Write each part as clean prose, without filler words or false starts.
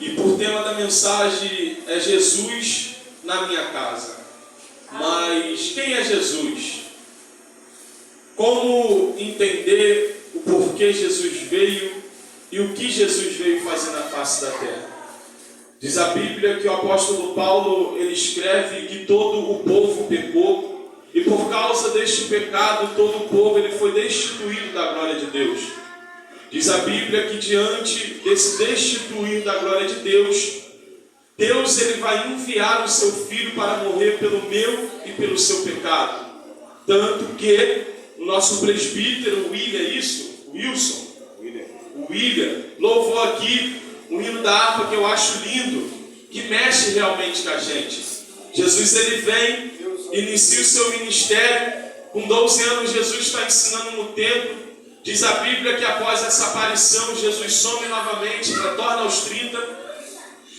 E por tema da mensagem é Jesus na minha casa. Mas quem é Jesus? Como entender o porquê Jesus veio e o que Jesus veio fazer na face da terra? Diz a Bíblia que o apóstolo Paulo, ele escreve que todo o povo pecou e por causa deste pecado todo o povo ele foi destituído da glória de Deus. Diz a Bíblia que diante desse destituir da glória de Deus, Deus ele vai enviar o seu Filho para morrer pelo meu e pelo seu pecado. Tanto que o nosso presbítero William louvou aqui um hino da harpa que eu acho lindo, que mexe realmente com a gente. Jesus ele vem, inicia o seu ministério, com 12 anos Jesus está ensinando no templo. Diz a Bíblia que após essa aparição, Jesus some novamente, retorna aos 30,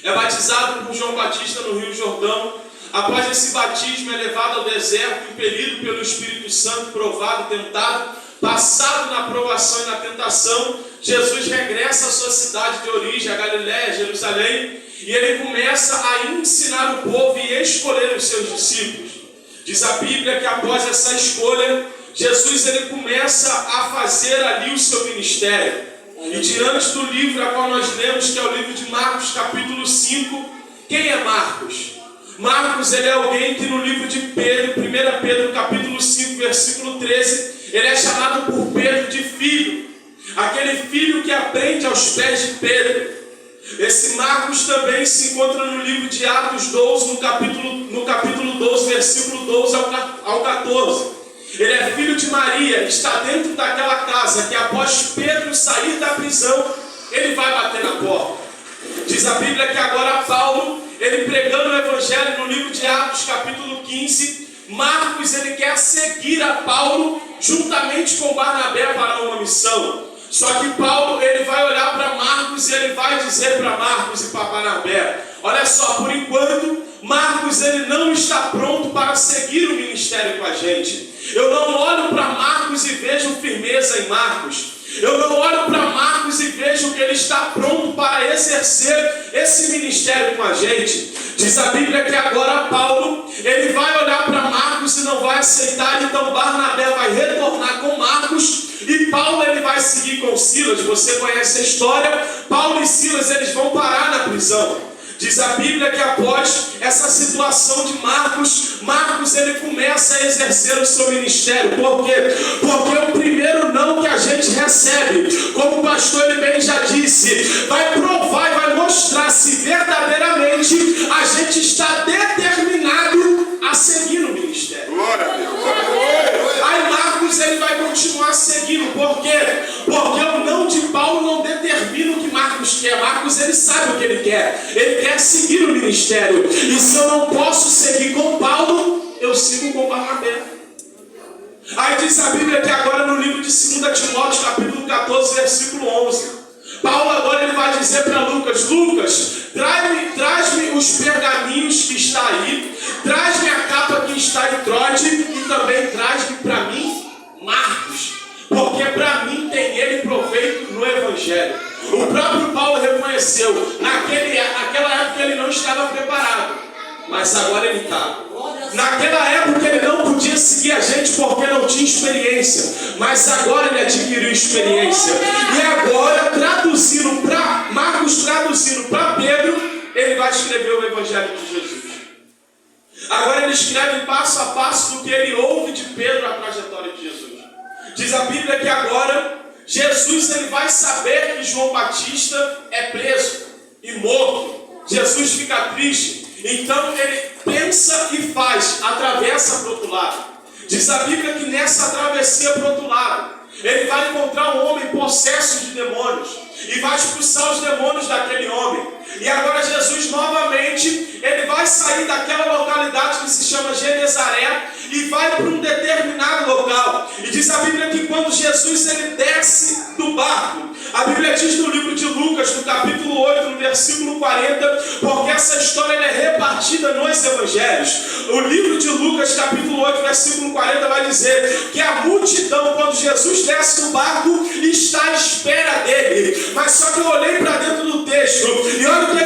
é batizado por João Batista no Rio Jordão. Após esse batismo é levado ao deserto, impelido pelo Espírito Santo, provado, tentado, passado na provação e na tentação, Jesus regressa à sua cidade de origem, a Galiléia, Jerusalém, e ele começa a ensinar o povo e escolher os seus discípulos. Diz a Bíblia que após essa escolha, Jesus ele começa a fazer ali o seu ministério. E diante do livro a qual nós lemos, que é o livro de Marcos, capítulo 5, quem é Marcos? Marcos ele é alguém que no livro de Pedro, 1 Pedro capítulo 5, versículo 13, ele é chamado por Pedro de filho. Aquele filho que aprende aos pés de Pedro. Esse Marcos também se encontra no livro de Atos 12, no capítulo 12, versículo 12 ao 14. Ele é filho de Maria, está dentro daquela casa que após Pedro sair da prisão, ele vai bater na porta. Diz a Bíblia que agora Paulo, ele pregando o Evangelho no livro de Atos, capítulo 15, Marcos ele quer seguir a Paulo juntamente com Barnabé para uma missão. Só que Paulo ele vai olhar para Marcos e ele vai dizer para Marcos e para Barnabé: olha só, por enquanto Marcos ele não está pronto para seguir o ministério com a gente. Eu não olho para Marcos e vejo firmeza em Marcos. Eu não olho para Marcos e vejo que ele está pronto para exercer esse ministério com a gente. Diz a Bíblia que agora Paulo, ele vai olhar para Marcos e não vai aceitar, então Barnabé vai retornar com Marcos e Paulo ele vai seguir com Silas. Você conhece a história? Paulo e Silas eles vão parar na prisão. Diz a Bíblia que após essa situação de Marcos ele começa a exercer o seu ministério. Por quê? Porque o primeiro não que a gente recebe, como o pastor ele bem já disse, vai provar e vai mostrar se verdadeiramente a gente está determinado a seguir o ministério. Glória a Deus. Aí Marcos ele vai continuar seguindo. Por quê? Porque o não de Paulo não determina o que Marcos quer. Marcos ele sabe o que ele quer. Ele quer seguir o ministério. E se eu não posso seguir com Paulo, eu sigo com Barnabé. Aí diz a Bíblia que agora no livro de 2 Timóteo, capítulo 14, versículo 11, Paulo agora ele vai dizer para Lucas: traz-me os pergaminhos que está aí, traz-me a capa que está em Troade e também traz-me para mim Marcos, porque para mim tem ele proveito no Evangelho. O próprio Paulo reconheceu, naquela época ele não estava preparado, mas agora ele está. Naquela época ele não podia seguir a gente porque não tinha experiência, mas agora ele adquiriu experiência. E agora, Marcos traduzindo para Pedro, ele vai escrever o Evangelho de Jesus. Agora ele escreve passo a passo do que ele ouve de Pedro, a trajetória de Jesus. Diz a Bíblia que agora Jesus ele vai saber que João Batista é preso e morto. Jesus fica triste. Então ele pensa e faz, atravessa para o outro lado. Diz a Bíblia que nessa travessia para o outro lado, ele vai encontrar um homem possesso de demônios e vai expulsar os demônios daquele homem. E agora Jesus novamente, ele vai sair daquela localidade que se chama Genezaré e vai para um determinado local. E diz a Bíblia que quando Jesus ele desce do barco, a Bíblia diz no livro de Lucas, no capítulo 8, no versículo 40, porque essa história ela é repartida nos evangelhos. O livro de Lucas, capítulo 8, versículo 40, vai dizer que a multidão, quando Jesus desce do barco, está à espera dele. Mas só que eu olhei para dentro do texto, e olha o que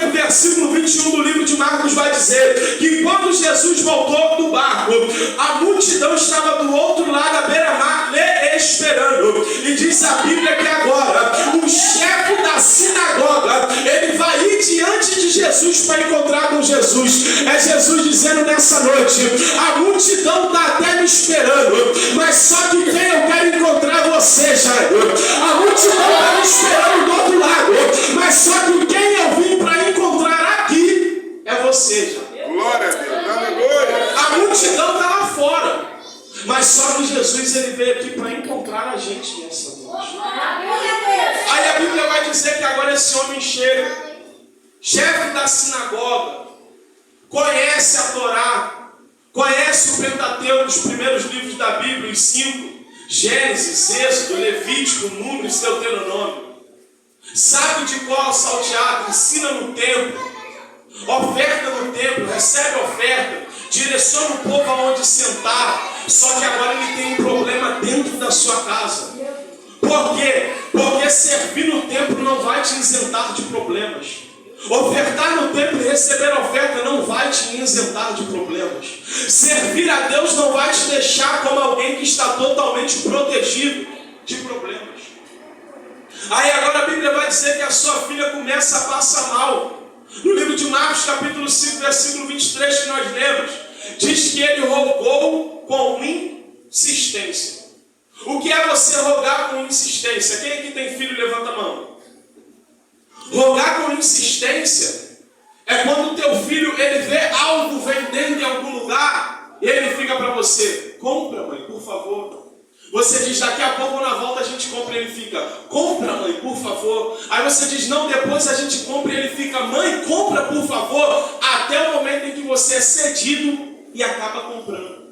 dizer que quando Jesus voltou do barco, a multidão estava do outro lado, à beira-mar, lhe esperando. E diz a Bíblia que agora o chefe da sinagoga, ele vai ir diante de Jesus para encontrar com Jesus. É Jesus dizendo nessa noite: a multidão está até me esperando, mas só que quem eu quero encontrar é você, Jairo. A multidão está me esperando do outro lado, mas só que quem eu vim para encontrar aqui é você, Jairo. Glória a Deus, aleluia. A multidão está lá fora, mas só que Jesus ele veio aqui para encontrar a gente nessa noite. Aí a Bíblia vai dizer que agora esse homem chega, chefe da sinagoga, conhece a Torá, conhece o Pentateuco, os primeiros livros da Bíblia, os 5, Gênesis, Êxodo, Levítico, Números, Deuteronômio. Sabe de qual salteado, ensina no templo, oferta no templo, recebe oferta, direciona o povo aonde sentar. Só que agora ele tem um problema dentro da sua casa. Por quê? Porque servir no templo não vai te isentar de problemas. Ofertar no templo e receber oferta não vai te isentar de problemas. Servir a Deus não vai te deixar como alguém que está totalmente protegido de problemas. Aí agora a Bíblia vai dizer que a sua filha começa a passar mal. No livro de Marcos, capítulo 5, versículo 23, que nós lemos, diz que ele rogou com insistência. O que é você rogar com insistência? Quem aqui tem filho, levanta a mão. Rogar com insistência é quando o teu filho ele vê algo vendendo em algum lugar e ele fica para você: compra, mãe, por favor. Você diz: daqui a pouco na volta a gente compra, e ele fica: compra, mãe, por favor. Aí você diz: não, depois a gente compra, e ele fica: mãe, compra, por favor. Até o momento em que você é cedido e acaba comprando.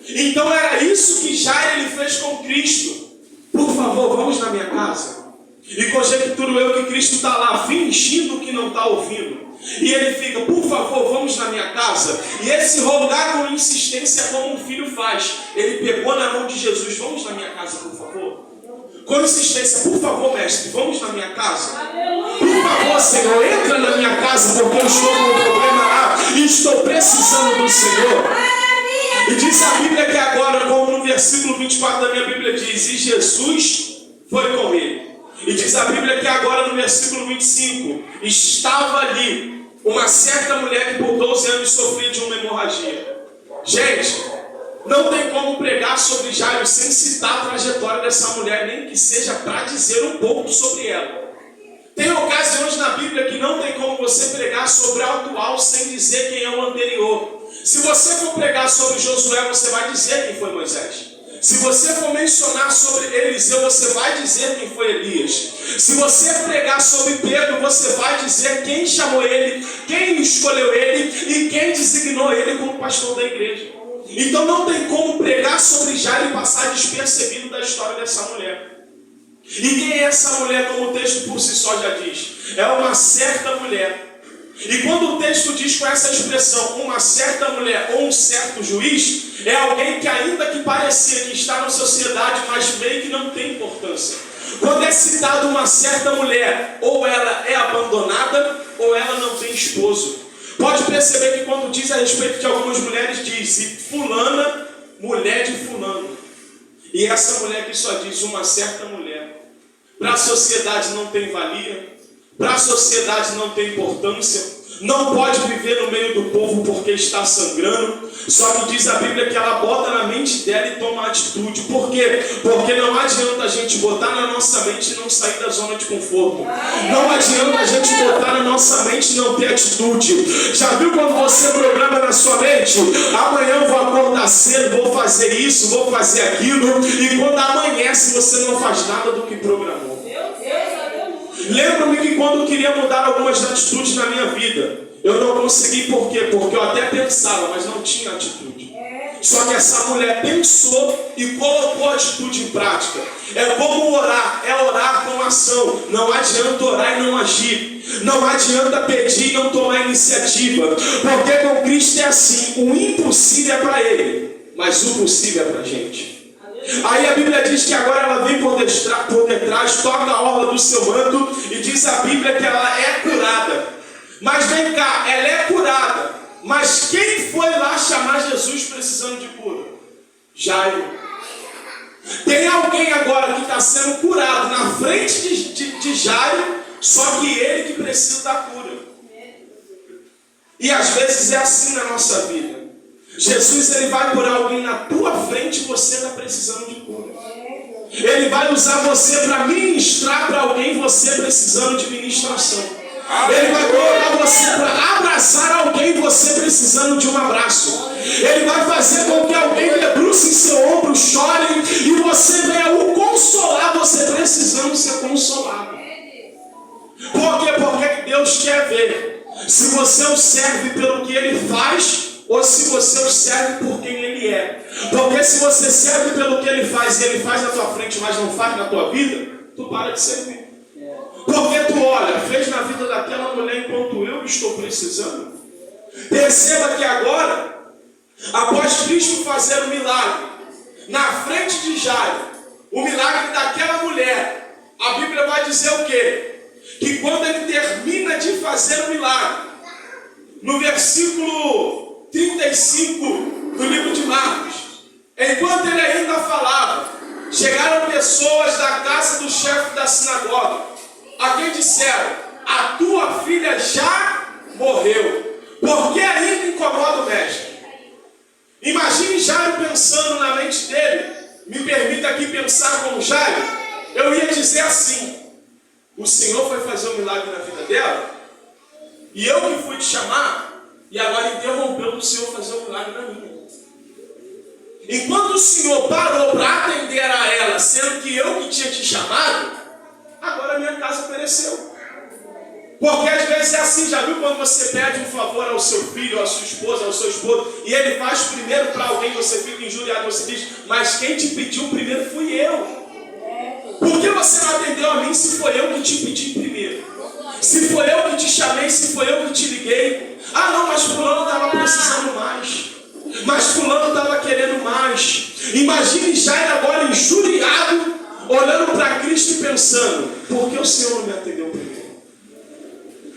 Então era isso que Jairo ele fez com Cristo. Por favor, vamos na minha casa. E conjecturo eu que Cristo está lá fingindo que não está ouvindo. E ele fica: por favor, vamos na minha casa. E esse rogar com insistência, como um filho faz. Ele pegou na mão de Jesus: vamos na minha casa, por favor. Com insistência: por favor, mestre, vamos na minha casa. Por favor, Senhor, entra na minha casa, porque eu estou com um problema lá e estou precisando do Senhor. E diz a Bíblia que agora, como no versículo 24 da minha Bíblia diz, e Jesus foi com ele. E diz a Bíblia que agora no versículo 25, estava ali uma certa mulher que por 12 anos sofria de uma hemorragia. Gente, não tem como pregar sobre Jairo sem citar a trajetória dessa mulher, nem que seja para dizer um pouco sobre ela. Tem ocasiões na Bíblia que não tem como você pregar sobre o atual sem dizer quem é o anterior. Se você for pregar sobre Josué, você vai dizer quem foi Moisés. Se você for mencionar sobre Eliseu, você vai dizer quem foi Elias. Se você pregar sobre Pedro, você vai dizer quem chamou ele, quem escolheu ele e quem designou ele como pastor da igreja. Então não tem como pregar sobre Jairo e passar despercebido da história dessa mulher. E quem é essa mulher, como o texto por si só já diz? É uma certa mulher. E quando o texto diz com essa expressão, uma certa mulher ou um certo juiz, é alguém que ainda que parecia que está na sociedade, mas meio que não tem importância. Quando é citado uma certa mulher, ou ela é abandonada, ou ela não tem esposo. Pode perceber que quando diz a respeito de algumas mulheres, diz, e fulana, mulher de fulano. E essa mulher que só diz uma certa mulher, para a sociedade não tem valia, para a sociedade não tem importância, não pode viver no meio do povo porque está sangrando. Só que diz a Bíblia que ela bota na mente dela e toma atitude. Por quê? Porque não adianta a gente botar na nossa mente e não sair da zona de conforto. Não adianta a gente botar na nossa mente e não ter atitude. Já viu quando você programa na sua mente? Amanhã eu vou acordar cedo, vou fazer isso, vou fazer aquilo. E quando amanhece você não faz nada do que programou. Lembro-me que quando eu queria mudar algumas atitudes na minha vida, eu não consegui. Por quê? Porque eu até pensava, mas não tinha atitude. Só que essa mulher pensou e colocou a atitude em prática. É como orar, é orar com ação. Não adianta orar e não agir. Não adianta pedir e não tomar iniciativa. Porque com Cristo é assim, o impossível é para Ele, mas o possível é para a gente. Aí a Bíblia diz que agora ela vem por detrás, toca a orla do seu manto e diz a Bíblia que ela é curada. Mas vem cá, ela é curada, Mas quem foi lá chamar Jesus precisando de cura? Jairo. Tem alguém agora que está sendo curado na frente de Jairo, só que ele que precisa da cura. E às vezes é assim na nossa vida. Jesus, ele vai curar alguém na tua frente e você está precisando de cura. Ele vai usar você para ministrar para alguém, você precisando de ministração. Ele vai colocar você para abraçar alguém, você precisando de um abraço. Ele vai fazer com que alguém debruce em seu ombro, chore, e você venha o consolar, você precisando ser consolado. Por quê? Porque Deus quer ver se você o serve pelo que Ele faz, ou se você o serve por quem Ele é. Porque se você serve pelo que Ele faz, e Ele faz na tua frente, mas não faz na tua vida, tu para de servir. Porque tu olha, fez na vida daquela mulher enquanto eu estou precisando. Perceba que agora, após Cristo fazer o milagre, na frente de Jairo, o milagre daquela mulher, a Bíblia vai dizer o quê? Que quando ele termina de fazer o milagre, no versículo 35 do livro de Marcos, enquanto ele ainda falava, chegaram pessoas da casa do chefe da sinagoga, a quem disseram: a tua filha já morreu, por que ainda incomoda o mestre? Imagine Jairo pensando na mente dele. Me permita aqui pensar como Jairo. Eu ia dizer assim: o Senhor foi fazer um milagre na vida dela, e eu que fui te chamar, e agora interrompeu o Senhor fazer um milagre na minha. Enquanto o Senhor parou para atender a ela, sendo que eu que tinha te chamado, agora a minha casa pereceu. Porque às vezes é assim, já viu quando você pede um favor ao seu filho, à sua esposa, ao seu esposo, e ele faz primeiro para alguém, você fica injuriado, você diz: mas quem te pediu primeiro fui eu. Por que você não atendeu a mim se foi eu que te pedi primeiro? Se foi eu que te chamei, se foi eu que te liguei. Ah não, mas fulano estava precisando mais. Mas fulano estava querendo mais. Imagine Jairo agora injuriado, olhando para Cristo e pensando: por que o Senhor não me atendeu primeiro?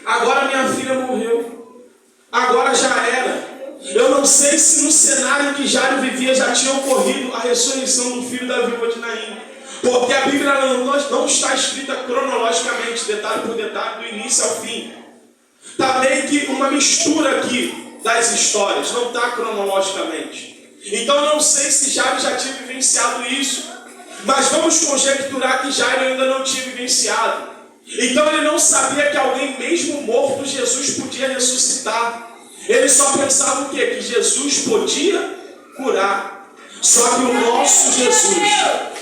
Agora minha filha morreu. Agora já era. Eu não sei se no cenário que Jairo vivia já tinha ocorrido a ressurreição do filho da viúva de Naim. Porque a Bíblia não está escrita cronologicamente, detalhe por detalhe, do início ao fim. Está meio que uma mistura aqui das histórias, não está cronologicamente. Então eu não sei se Jairo já tinha vivenciado isso, mas vamos conjecturar que Jairo ainda não tinha vivenciado. Então ele não sabia que alguém mesmo morto, Jesus podia ressuscitar. Ele só pensava o quê? Que Jesus podia curar. Só que o nosso Jesus,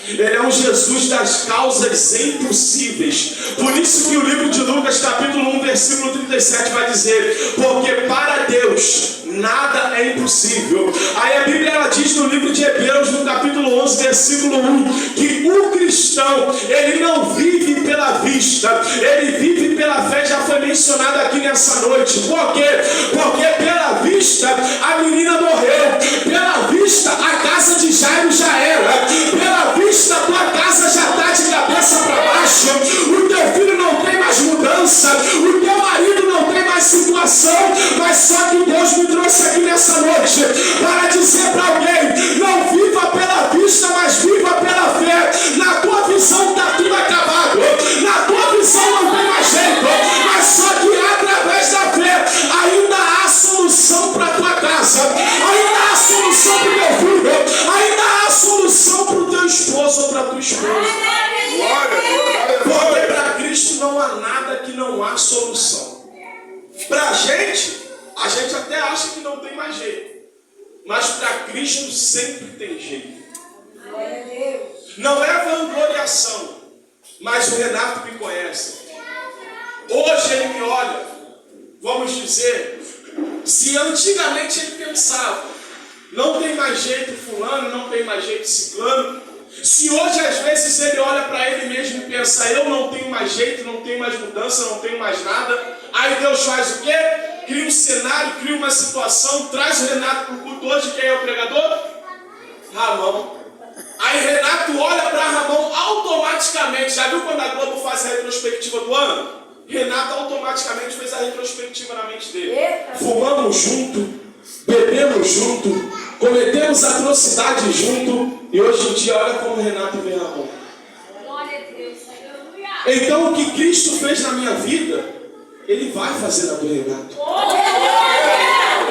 ele é um Jesus das causas impossíveis. Por isso que o livro de Lucas, capítulo 1, versículo 37 vai dizer: porque para Deus nada é impossível. Aí a Bíblia ela diz no livro de Hebreus, no capítulo 11, versículo 1, que o cristão, ele não vive pela vista, ele vive pela fé. Já foi mencionado aqui nessa noite. Por quê? Porque pela vista a menina morreu, pela vista a casa de Jairo já era, pela vista a tua casa já está de cabeça para baixo, o teu filho não tem mais mudança, o teu marido não tem mais situação. Mas só que Deus me trouxe aqui nessa noite para dizer para alguém: não viva pela vista, mas viva pela fé. Na tua visão está tudo acabado, na tua visão não tem mais jeito, mas só que através da fé ainda há solução para a tua casa, ainda há solução para o teu filho, ainda há solução para o teu esposo ou para a tua esposa. Porque para Cristo não há nada que não há solução. Para a gente até acha que não tem mais jeito, mas para Cristo sempre tem jeito. Não é vangloriação, mas o Renato me conhece. Hoje ele me olha, vamos dizer, se antigamente ele pensava: não tem mais jeito fulano, não tem mais jeito ciclano. Se hoje às vezes ele olha para ele mesmo e pensa: eu não tenho mais jeito, não tenho mais mudança, não tenho mais nada. Aí Deus faz o quê? Cria um cenário, cria uma situação, traz o Renato para o culto. Hoje quem é o pregador? Ramão. Aí Renato olha para Ramão automaticamente. Já viu quando a Globo faz a retrospectiva do ano? Renato automaticamente fez a retrospectiva na mente dele. Fumamos junto, bebemos junto, cometemos atrocidades junto, e hoje em dia olha como Renato vem a mão. Então o que Cristo fez na minha vida, Ele vai fazer na do Renato.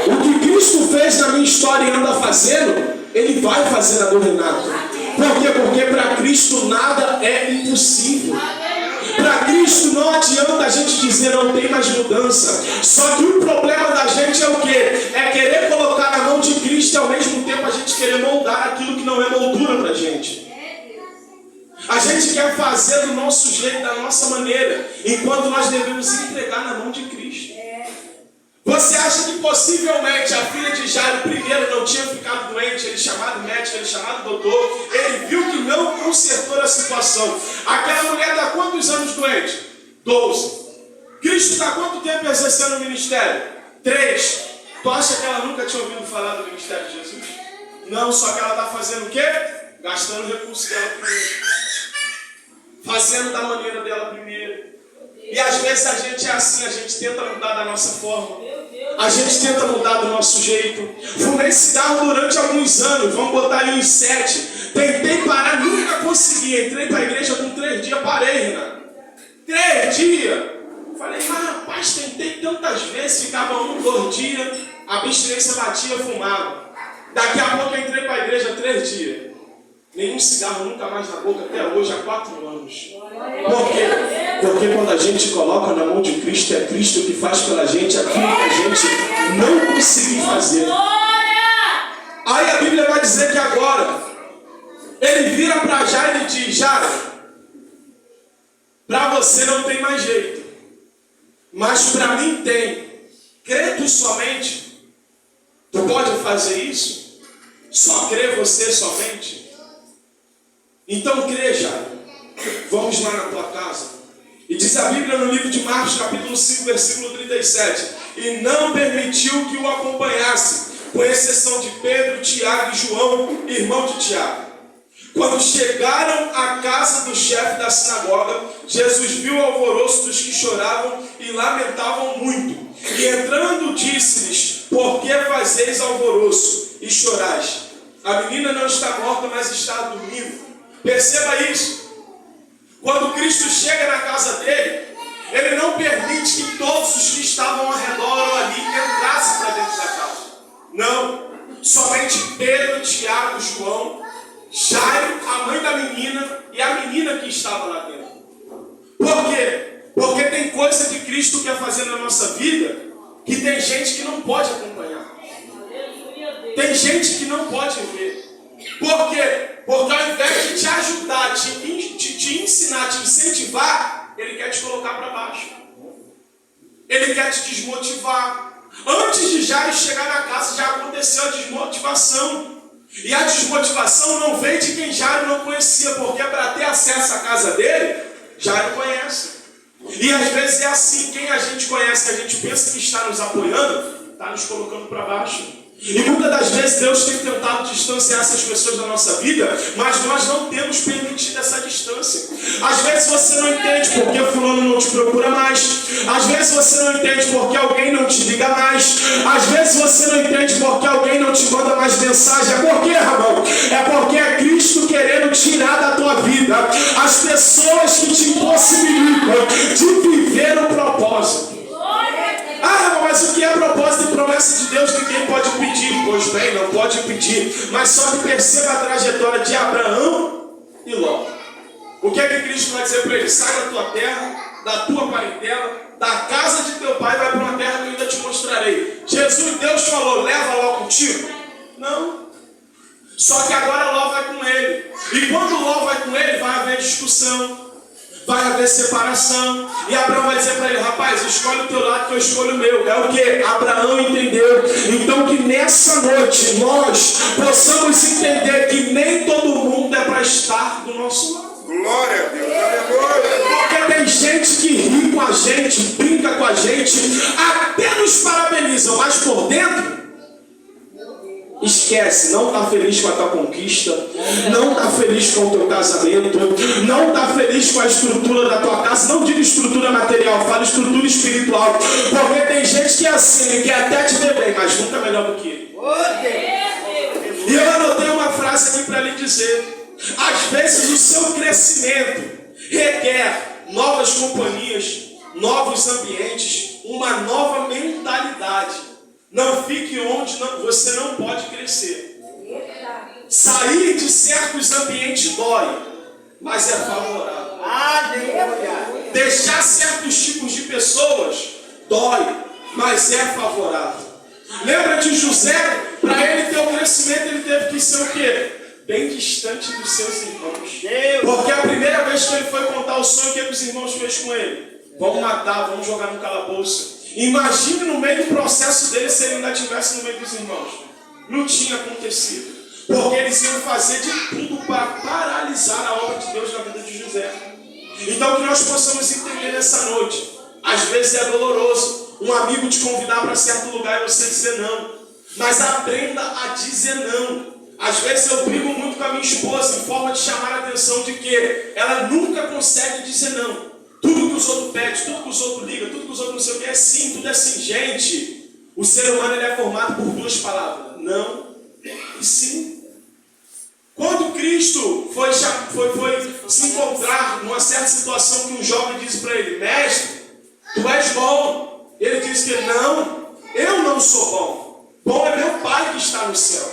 O que Cristo fez na minha história e anda fazendo, Ele vai fazer na do Renato. Por quê? Porque para Cristo nada é impossível. Para Cristo não adianta a gente dizer não tem mais mudança. Só que o problema da gente é o quê? É querer colocar na mão de Cristo e ao mesmo tempo a gente querer moldar aquilo que não é moldura para a gente. A gente quer fazer do nosso jeito, da nossa maneira, enquanto nós devemos entregar na mão de Cristo. Você acha que possivelmente a filha de Jairo primeiro não tinha ficado doente, ele chamado médico, ele chamado doutor, ele viu que não consertou a situação. Aquela mulher está quantos anos doente? 12. Cristo está quanto tempo exercendo o ministério? 3. Tu acha que ela nunca tinha ouvido falar do ministério de Jesus? Não, só que ela está fazendo o quê? Gastando o recurso dela primeiro. Fazendo da maneira dela primeiro. E às vezes a gente é assim, a gente tenta mudar da nossa forma. A gente tenta mudar do nosso jeito. Fumei cigarro durante alguns anos, vamos botar aí uns 7. Tentei parar, nunca consegui. Entrei para a igreja com 3 dias, parei, Renato. 3 dias. Falei, mas rapaz, tentei tantas vezes, ficava 1, 2 dias, a abstinência batia, fumava. Daqui a pouco eu entrei para a igreja 3 dias. Nenhum cigarro nunca mais na boca até hoje, há 4 anos. Por quê? Porque quando a gente coloca na mão de Cristo, é Cristo que faz pela gente aquilo que a gente não conseguiu fazer. Aí a Bíblia vai dizer que agora, ele vira para Jairo e diz, Jairo, para você não tem mais jeito, mas para mim tem. Crê tu somente? Tu pode fazer isso? Só crê você somente? Então crê, Jairo. Vamos lá na tua casa. E diz a Bíblia no livro de Marcos, capítulo 5, versículo 37. E não permitiu que o acompanhasse, com exceção de Pedro, Tiago e João, irmão de Tiago. Quando chegaram à casa do chefe da sinagoga, Jesus viu o alvoroço dos que choravam e lamentavam muito. E entrando disse-lhes, por que fazeis alvoroço e chorais? A menina não está morta, mas está dormindo. Perceba isso. Quando Cristo chega na casa dele, ele não permite que todos os que estavam ao redor ou ali entrassem para dentro da casa. Não. Somente Pedro, Tiago, João, Jairo, a mãe da menina e a menina que estava lá dentro. Por quê? Porque tem coisa que Cristo quer fazer na nossa vida que tem gente que não pode acompanhar. Tem gente que não pode ver. Por quê? Porque ao invés de te ajudar, te ensinar, te incentivar, ele quer te colocar para baixo. Ele quer te desmotivar. Antes de Jairo chegar na casa, já aconteceu a desmotivação. E a desmotivação não vem de quem Jairo não conhecia, porque para ter acesso à casa dele, Jairo conhece. E às vezes é assim, quem a gente conhece, que a gente pensa que está nos apoiando, está nos colocando para baixo. E muitas das vezes Deus tem tentado distanciar essas pessoas da nossa vida, mas nós não temos permitido essa distância. Às vezes você não entende porque fulano não te procura mais. Às vezes você não entende porque alguém não te liga mais. Às vezes você não entende porque alguém não te manda mais mensagem. É por quê, Ramon? É porque é Cristo querendo tirar da tua vida as pessoas que te impossibilitam de viver o propósito. Ah, mas o que é propósito e promessa de Deus ninguém pode pedir? Pois bem, não pode pedir. Mas só que perceba a trajetória de Abraão e Ló. O que é que Cristo vai dizer para ele? Sai da tua terra, da tua parentela, da casa de teu pai, vai para uma terra que eu ainda te mostrarei. Jesus, Deus falou, leva Ló contigo? Não. Só que agora Ló vai com ele. E quando Ló vai com ele, vai haver discussão. Vai haver separação. E Abraão vai dizer para ele, rapaz, escolhe o teu lado que eu escolho o meu. É o que? Abraão entendeu. Então que nessa noite nós possamos entender que nem todo mundo é para estar do nosso lado. Glória a Deus, aleluia. Porque tem gente que ri com a gente, brinca com a gente, até nos parabenizam, mas por dentro Esquece, não está feliz com a tua conquista, não está feliz com o teu casamento, não está feliz com a estrutura da tua casa. Não diga estrutura material, fala estrutura espiritual. Porque tem gente que é assim, ele quer até te ver bem, mas nunca melhor do que ele. E eu anotei uma frase aqui para lhe dizer: às vezes o seu crescimento requer novas companhias, novos ambientes, uma nova mentalidade. Não fique onde você não pode crescer. Sair de certos ambientes dói, mas é favorável. Deixar certos tipos de pessoas dói, mas é favorável. Lembra de José? Para ele ter o crescimento, ele teve que ser o quê? Bem distante dos seus irmãos. Porque a primeira vez que ele foi contar o sonho, o que os irmãos fez com ele? Vamos matar, vamos jogar no calabouço. Imagine no meio do processo dele se ele ainda estivesse no meio dos irmãos. Não tinha acontecido. Porque eles iam fazer de tudo para paralisar a obra de Deus na vida de José. Então que nós possamos entender nessa noite. Às vezes é doloroso um amigo te convidar para certo lugar e você dizer não. Mas aprenda a dizer não. Às vezes eu brigo muito com a minha esposa em forma de chamar a atenção de que ela nunca consegue dizer não. Tudo que os outros pedem, tudo que os outros ligam, tudo que os outros não sei o que é sim, tudo é sim. Gente, o ser humano ele é formado por duas palavras: não e sim. Quando Cristo foi se encontrar numa certa situação que um jovem disse para ele: mestre, tu és bom. Ele disse que não, eu não sou bom. Bom é meu Pai que está no céu.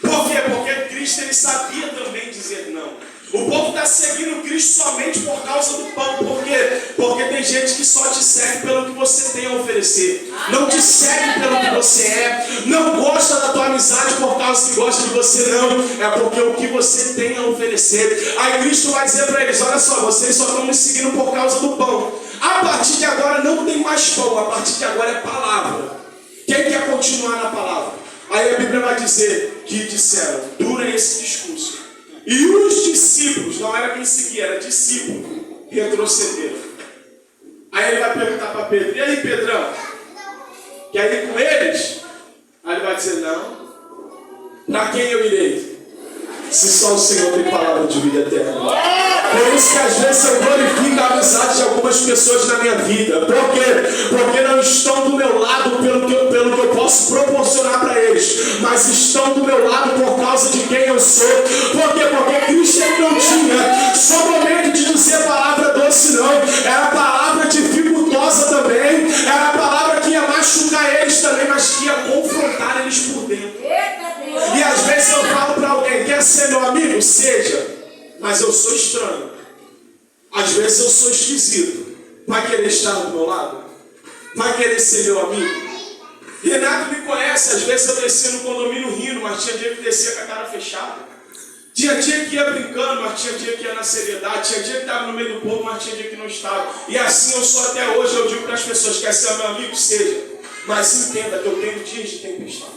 Por quê? Porque Cristo ele sabia também dizer não. O povo está seguindo Cristo somente por causa do pão. Por quê? Porque tem gente que só te segue pelo que você tem a oferecer. Não te segue pelo que você é. Não gosta da tua amizade por causa que gosta de você, não. É porque o que você tem a oferecer. Aí Cristo vai dizer para eles: olha só, vocês só estão me seguindo por causa do pão. A partir de agora não tem mais pão. A partir de agora é palavra. Quem quer continuar na palavra? Aí a Bíblia vai dizer que disseram, durante esse discurso, e os discípulos, não era quem seguia, era discípulo, retrocederam. Aí ele vai perguntar para Pedro: e aí, Pedrão, quer ir com eles? Aí ele vai dizer: não. Para quem eu irei? Se só o Senhor tem palavra de vida eterna. Por isso que às vezes eu glorifico a amizade de algumas pessoas na minha vida. Por quê? Porque não estão do meu lado pelo que eu posso proporcionar para eles, mas estão do meu lado por causa de quem eu sou. Por quê? Porque Cristo ele não tinha só momento de dizer palavra doce, não. Era palavra dificultosa também. Era palavra que ia machucar eles também, mas que ia confrontar eles por dentro. E às vezes eu falo para alguém: quer ser meu amigo? Seja. Mas eu sou estranho. Às vezes eu sou esquisito. Vai querer estar do meu lado? Vai querer ser meu amigo? Renato me conhece. Às vezes eu descia no condomínio rindo, mas tinha dia que descia com a cara fechada. Tinha dia que ia brincando, mas tinha dia que ia na seriedade. Tinha dia que estava no meio do povo, mas tinha dia que não estava. E assim eu sou até hoje. Eu digo para as pessoas: quer ser meu amigo? Seja. Mas entenda que eu tenho dias de tempestade.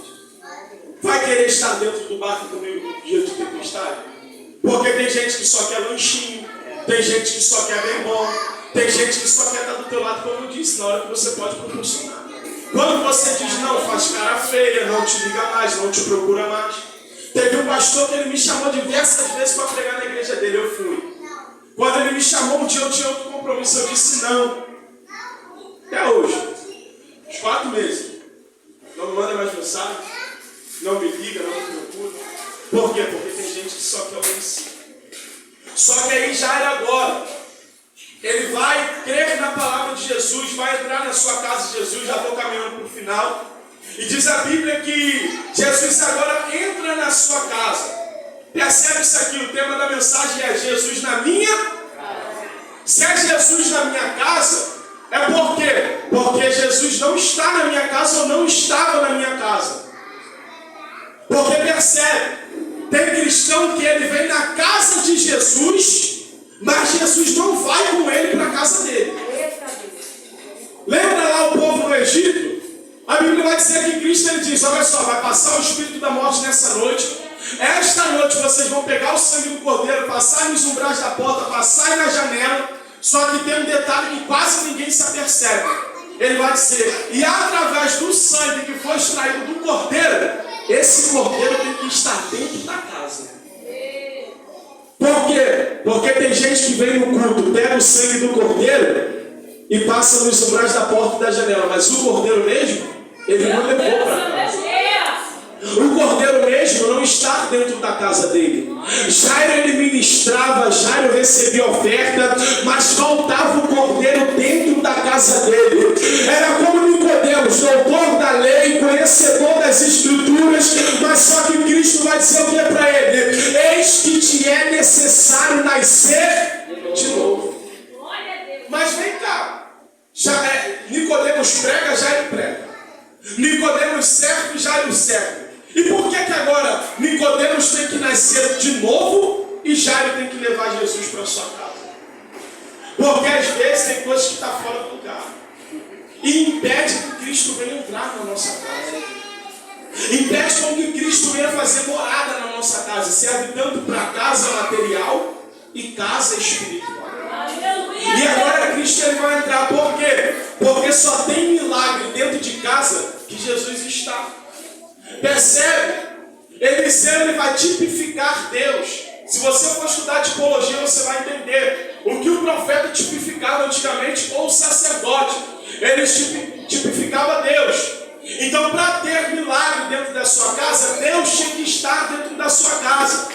Vai querer estar dentro do barco comigo no dia de tempestade? Porque tem gente que só quer lanchinho, tem gente que só quer bem bom, tem gente que só quer estar do teu lado, como eu disse, na hora que você pode proporcionar. Quando você diz não, faz cara feia, não te liga mais, não te procura mais. Teve um pastor que ele me chamou diversas vezes para pregar na igreja dele, eu fui. Quando ele me chamou um dia, eu tinha outro compromisso, eu disse não. Até hoje, uns 4 meses, não me manda mais mensagem, não me liga, não me procura. Por quê? Porque tem gente que só quer obedecer. Só que aí já era agora. Ele vai crer na palavra de Jesus, vai entrar na sua casa de Jesus, já estou caminhando para o final. E diz a Bíblia que Jesus agora entra na sua casa. Percebe isso aqui, o tema da mensagem é Jesus na minha casa. Se é Jesus na minha casa, é por quê? Porque Jesus não está na minha casa ou não estava na minha casa. Porque percebe, tem cristão que ele vem na casa de Jesus, mas Jesus não vai com ele para a casa dele. Lembra lá o povo no Egito? A Bíblia vai dizer que Cristo ele diz: olha só, vai passar o espírito da morte nessa noite. Esta noite vocês vão pegar o sangue do cordeiro, passar nos umbrais da porta, passar na janela. Só que tem um detalhe que quase ninguém se apercebe. Ele vai dizer: e através do sangue que foi extraído do cordeiro, esse cordeiro tem que estar dentro da casa. Por quê? Porque tem gente que vem no culto, pega o sangue do cordeiro e passa nos umbrais da porta e da janela. Mas o cordeiro mesmo, ele não levou para casa. O cordeiro mesmo não está dentro da casa dele. Jairo ele ministrava, Jairo recebia oferta, mas faltava o cordeiro dentro da casa dele. Era como Nicodemos, doutor da lei, conhecedor das escrituras, mas só que Cristo vai dizer o que para ele? Eis que te é necessário nascer de novo. Mas vem cá, Nicodemos prega, Jairo prega. Nicodemos serve, Jairo serve. E por que agora Nicodemos tem que nascer de novo e Jairo tem que levar Jesus para sua casa? Porque às vezes tem coisas que estão fora do lugar e impede que Cristo venha entrar na nossa casa. Impede com que Cristo venha fazer morada na nossa casa. Serve tanto para casa material e casa espiritual. E agora Cristo ele vai entrar. Por quê? Porque só tem milagre dentro de casa que Jesus está. Percebe? Eliseu ele vai tipificar Deus. Se você for estudar tipologia, você vai entender o que o profeta tipificava antigamente, ou o sacerdote. Ele tipificava Deus. Então, para ter milagre dentro da sua casa, Deus tinha que estar dentro da sua casa,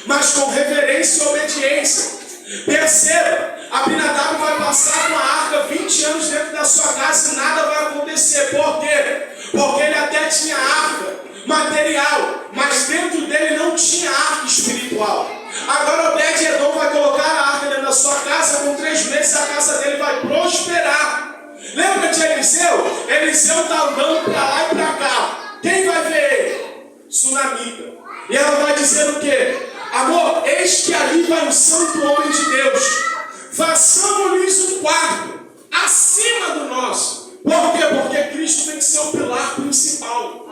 mas com reverência e obediência. Perceba, Abinadab vai passar com a arca 20 anos dentro da sua casa e nada vai acontecer. Por quê? Porque ele até tinha arca material, mas dentro dele não tinha arca espiritual. Agora Obed-Edom vai colocar a arca dentro da sua casa, com 3 meses a casa dele vai prosperar. Lembra de Eliseu? Eliseu está andando para lá e para cá. Quem vai ver ele? Sunamita. E ela vai dizer o quê? Amor, eis que ali vai um santo homem de Deus. Façamos-lhes um quarto acima do nosso. Por quê? Porque Cristo tem que ser o pilar principal.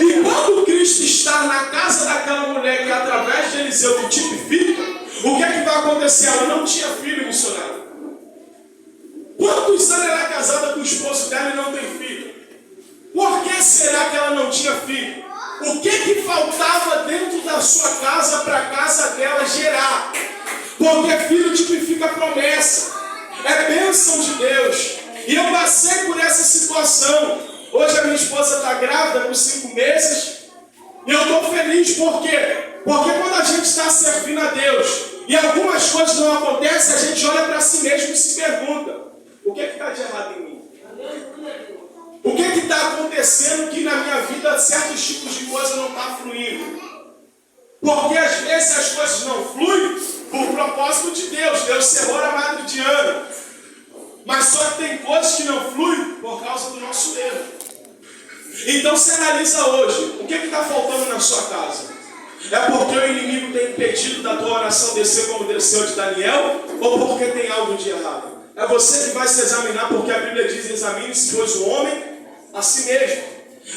E quando Cristo está na casa daquela mulher que através de Eliseu que tipifica, o que é que vai acontecer? Ela não tinha filho, missionário. Quantos anos ela é casada com o esposo dela e não tem filho? Por que será que ela não tinha filho? O que faltava dentro da sua casa para a casa dela gerar? Porque filho tipifica promessa, é bênção de Deus. E eu passei por essa situação. Hoje a minha esposa está grávida com 5 meses. E eu estou feliz, por quê? Porque quando a gente está servindo a Deus e algumas coisas não acontecem, a gente olha para si mesmo e se pergunta: o que está de errado em mim? O que está acontecendo que na minha vida certos tipos de coisa não está fluindo? Porque às vezes as coisas não fluem por propósito de Deus. Deus cerrou a madre de Ana. Mas só que tem coisas que não fluem por causa do nosso erro. Então se analisa hoje, o que está faltando na sua casa? É porque o inimigo tem impedido da tua oração descer como desceu de Daniel? Ou porque tem algo de errado? É você que vai se examinar, porque a Bíblia diz: examine-se, pois o homem a si mesmo.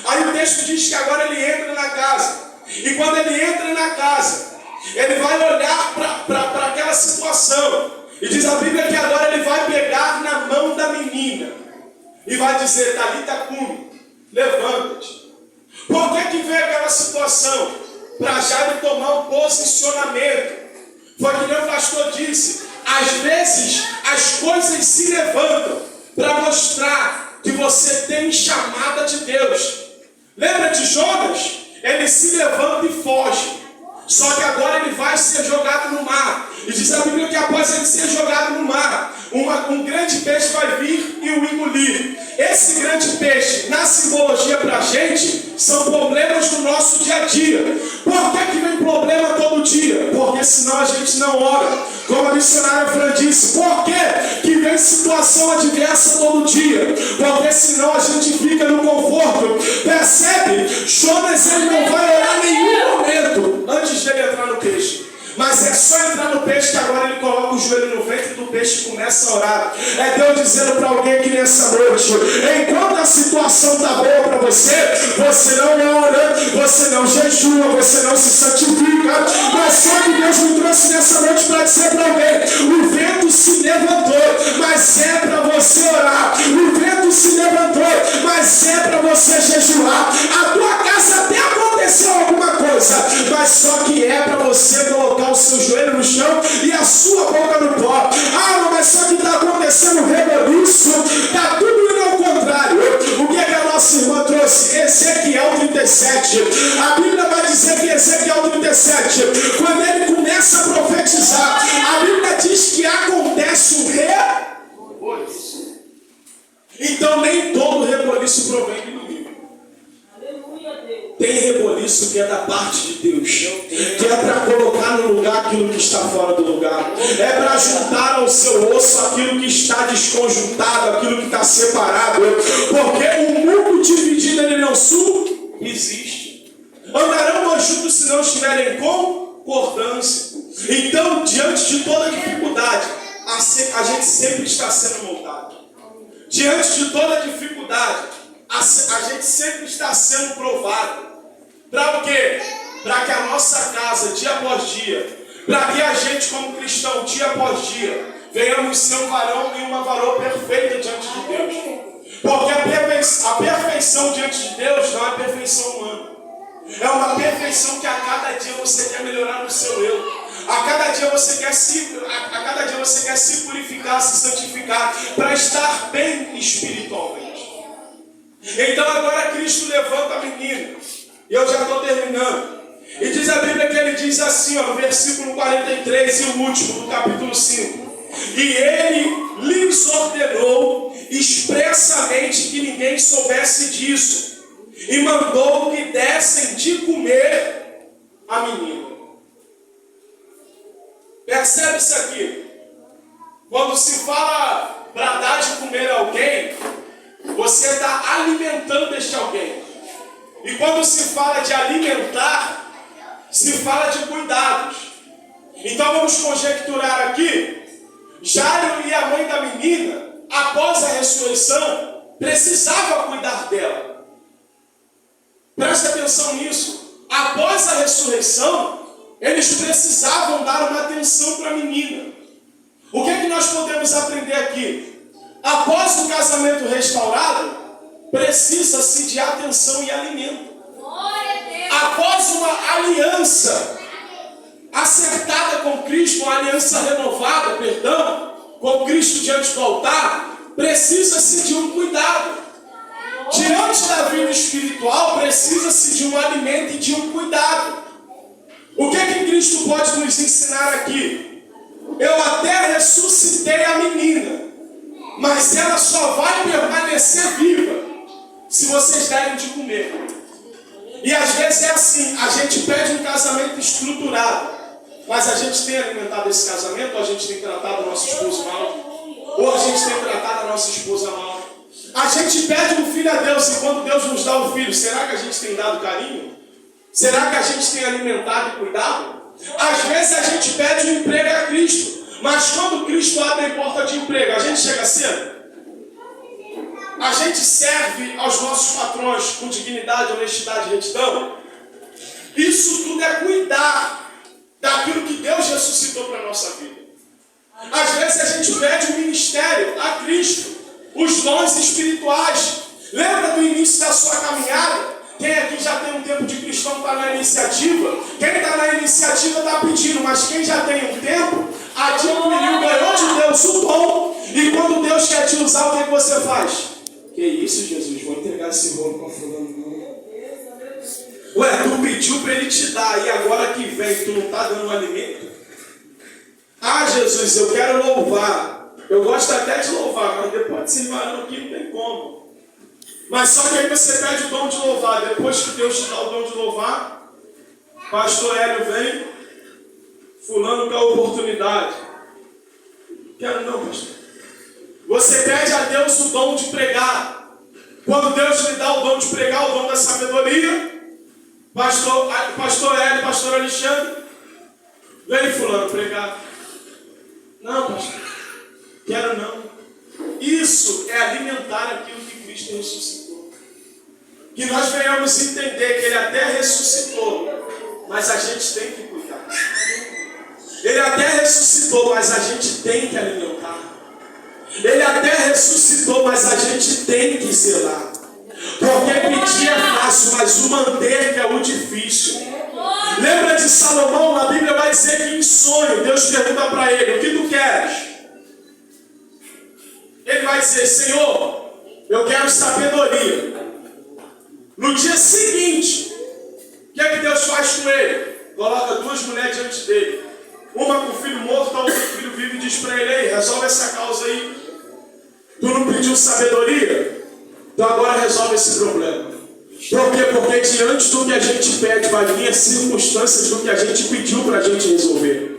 Aí o texto diz que agora ele entra na casa. E quando ele entra na casa, ele vai olhar para aquela situação. E diz a Bíblia que agora ele vai pegar na mão da menina e vai dizer: Talita cumi, levanta-te. Por que veio aquela situação? Para Jairo tomar um posicionamento. Foi que nem o pastor disse: às vezes as coisas se levantam para mostrar que você tem chamada de Deus. Lembra de Jonas? Ele se levanta e foge. Só que agora ele vai ser jogado no mar. E diz a Bíblia que após ele ser jogado no mar, um grande peixe vai vir e o engolir. Esse grande peixe, na simbologia para a gente, são problemas do nosso dia a dia. Por que vem problema todo dia? Porque senão a gente não ora. Como a missionária Fran disse, por que vem situação adversa todo dia? Porque senão a gente fica no conforto. Percebe? Jonas ele não vai orar em nenhum momento antes de ele entrar no peixe. Mas é só entrar no peixe que agora ele coloca o joelho no ventre do peixe e começa a orar. É Deus dizendo para alguém aqui nessa noite: enquanto a situação está boa para você, você não ora, você não jejua, você não se santifica. Mas só que Deus me trouxe nessa noite para dizer para alguém: o vento se levantou, mas é para você orar. O vento se levantou, mas é para você jejuar. A tua casa até aconteceu mas só que é para você colocar o seu joelho no chão e a sua boca no pó. Ah, mas só que está acontecendo um reboliço, está tudo indo ao contrário. O que é que a nossa irmã trouxe? Ezequiel 37. A Bíblia vai dizer que Ezequiel 37, quando ele começa a profetizar, a Bíblia diz que acontece um reboliço. Então nem todo reboliço provém do inimigo. Tem reboliço que é da parte de Deus, que é para colocar no lugar aquilo que está fora do lugar, é para juntar ao seu osso aquilo que está desconjuntado, aquilo que está separado, porque o mundo dividido ele não subsiste. Andarão dois juntos se não estiverem em concordância. Então, diante de toda dificuldade, a gente sempre está sendo moldado. Diante de toda dificuldade, a gente sempre está sendo provado. Para o quê? Para que a nossa casa, dia após dia, para que a gente como cristão, dia após dia, venhamos ser um varão e uma varoa perfeita diante de Deus. Porque a perfeição diante de Deus não é perfeição humana. É uma perfeição que a cada dia você quer melhorar no seu eu. A cada dia você quer se purificar, se santificar, para estar bem espiritualmente. Então agora Cristo levanta a menina. E eu já estou terminando. E diz a Bíblia que ele diz assim, no versículo 43 e o último do capítulo 5. E ele lhes ordenou expressamente que ninguém soubesse disso. E mandou que dessem de comer a menina. Percebe isso aqui? Quando se fala para dar de comer a alguém, você está alimentando este alguém. E quando se fala de alimentar, se fala de cuidados. Então vamos conjecturar aqui. Jairo e a mãe da menina, após a ressurreição, precisavam cuidar dela. Preste atenção nisso. Após a ressurreição, eles precisavam dar uma atenção para a menina. O que é que nós podemos aprender aqui? Após o casamento restaurado, precisa-se de atenção e alimento. Após uma aliança acertada com Cristo, uma aliança renovada, com Cristo diante do altar, precisa-se de um cuidado. Diante da vida espiritual, precisa-se de um alimento e de um cuidado. O que é que Cristo pode nos ensinar aqui? Eu até ressuscitei a menina, mas ela só vai permanecer viva se vocês derem de comer. E às vezes é assim, a gente pede um casamento estruturado, mas a gente tem alimentado esse casamento, ou a gente tem tratado o nosso esposo mal, ou a gente tem tratado a nossa esposa mal. A gente pede um filho a Deus, e quando Deus nos dá o filho, será que a gente tem dado carinho? Será que a gente tem alimentado e cuidado? Às vezes a gente pede um emprego a Cristo, mas quando Cristo abre a porta de emprego, a gente chega cedo? A gente serve aos nossos patrões com dignidade, honestidade e retidão? Isso tudo é cuidar daquilo que Deus ressuscitou para a nossa vida. Às vezes a gente pede um ministério a Cristo, os dons espirituais. Lembra do início da sua caminhada? Quem aqui já tem um tempo de cristão está na iniciativa? Quem está na iniciativa está pedindo, mas quem já tem um tempo, adquiriu, ganhou de Deus o dom, e quando Deus quer te usar, o que você faz? Que isso, Jesus? Vou entregar esse rolo para fulano, não. Ué, tu pediu para ele te dar, e agora que vem, tu não está dando um alimento? Ah, Jesus, eu quero louvar. Eu gosto até de louvar, mas depois de ser varão aqui não tem como. Mas só que aí você pede o dom de louvar. Depois que Deus te dá o dom de louvar, pastor Hélio vem, fulano quer a oportunidade. Quero não, pastor. Você pede a Deus o dom de pregar. Quando Deus lhe dá o dom de pregar, o dom da sabedoria, pastor Hélio, pastor Alexandre, vem fulano pregar. Não, pastor, quero não. Isso é alimentar aquilo que Cristo ressuscitou. Que nós venhamos entender que Ele até ressuscitou, mas a gente tem que cuidar. Ele até ressuscitou, mas a gente tem que alimentar. Ele até ressuscitou, mas a gente tem que zelar. Porque pedir é fácil, mas o manter que é o difícil. Lembra de Salomão, na Bíblia vai dizer que em sonho, Deus pergunta para ele, o que tu queres? Ele vai dizer, Senhor, eu quero sabedoria. No dia seguinte, o que é que Deus faz com ele? Coloca duas mulheres diante dele. Uma com o filho morto, a outra com o filho vivo e diz para ele, ei, resolve essa causa aí. Tu não pediu sabedoria? Então agora resolve esse problema. Por quê? Porque diante do que a gente pede, vai vir as circunstâncias do que a gente pediu para a gente resolver.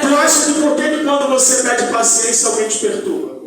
Tu acha que por que quando você pede paciência, alguém te perturba?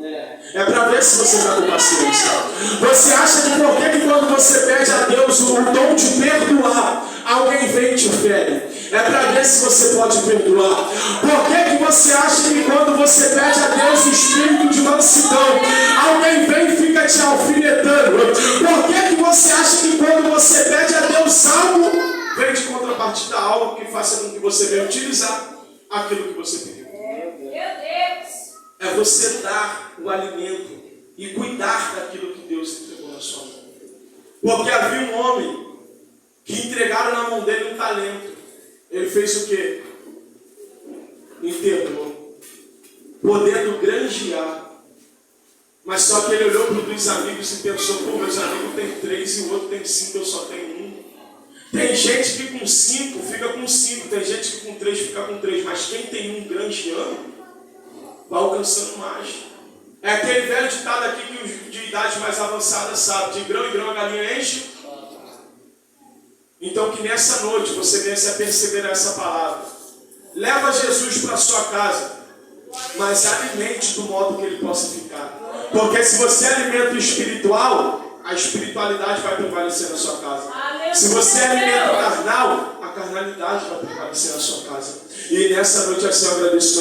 É para ver se você está com paciência. Você acha que por que quando você pede a Deus o dom de perdoar, alguém vem e te fere? É para ver se você pode perdoar. Por que você acha que quando você pede a Deus o espírito de mansidão, alguém vem e fica te alfinetando? Por que você acha que quando você pede a Deus algo, vem de contrapartida algo que faça com que você venha utilizar aquilo que você pediu? Meu Deus! É você dar o alimento e cuidar daquilo que Deus entregou na sua mão. Porque havia um homem que entregaram na mão dele um talento. Ele fez o quê? Enterrou, podendo granjear. Mas só que ele olhou para os dois amigos e pensou, pô, meus amigos têm 3 e o outro tem 5, eu só tenho 1. Tem gente que com 5 fica com 5, tem gente que com 3 fica com 3, mas quem tem 1 granjeando, vai alcançando mais. É aquele velho ditado aqui que os de idade mais avançada sabem, de grão em grão a galinha enche. Então que nessa noite você venha se aperceber essa palavra. Leva Jesus para a sua casa, mas alimente do modo que ele possa ficar. Porque se você alimenta o espiritual, a espiritualidade vai prevalecer na sua casa. Se você alimenta o carnal, a carnalidade vai prevalecer na sua casa. E nessa noite assim eu agradeço.